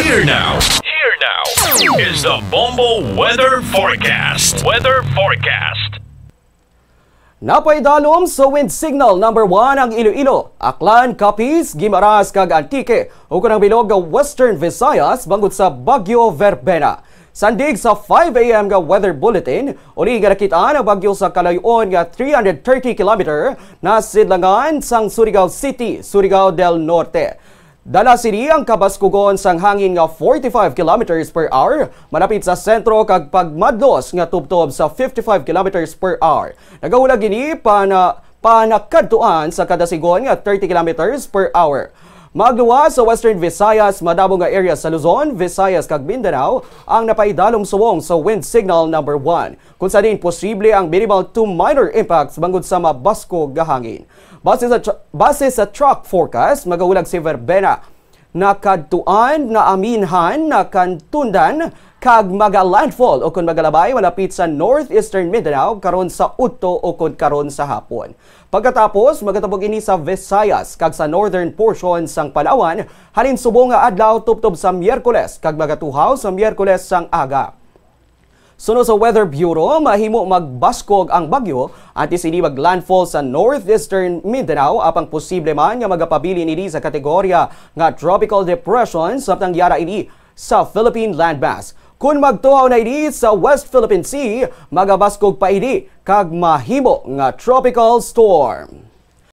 Here now is the Bombo Weather Forecast. Weather Forecast. Napaidalom sa wind signal number 1 ang Iloilo, Aklan, Capiz, Guimaras kag Antique ug kanang bilog nga Western Visayas bangod sa Bagyo Verbena. Sandig sa 5 a.m. nga weather bulletin, uli nga nakitaan ang bagyo sa kalayon nga 330 km na sidlangan sang Surigao City, Surigao del Norte. Dala sini ang kabaskugon sang hangin nga 45 km per hour, malapit sa sentro kag pagmadlos nga tubtob sa 55 km per hour. Nagaulag gini panakadtuan sa kada sigon nga 30 km per hour. Magduwa sa Western Visayas, madamo nga area sa Luzon, Visayas kag Mindanao ang napaidalom suwong sa wind signal number 1. Kung saan din posible ang minimal to minor impacts bangod sa mabasko nga hangin. Base sa track forecast, magaulag si Verbena na kadtuan na aminhan na kantundan kag maga-landfall o kung magalabay malapit sa northeastern Mindanao karon sa udto o kung karon sa hapon. Pagkatapos, magatabog ini sa Visayas kag sa northern portion sang Palawan, halin subong nga adlaw tubtob sa Miyerkules kag magatuhaw sa Miyerkules sang aga. Suno sa Weather Bureau, mahimo magbaskog ang bagyo antes ini maglandfall sa northeastern Mindanao apang posible man nga magapabili ini sa kategorya nga tropical depression samtang yara ini sa Philippine landmass. Kung magtuhaw na ini sa West Philippine Sea, magabaskog pa ini kag mahimo nga tropical storm.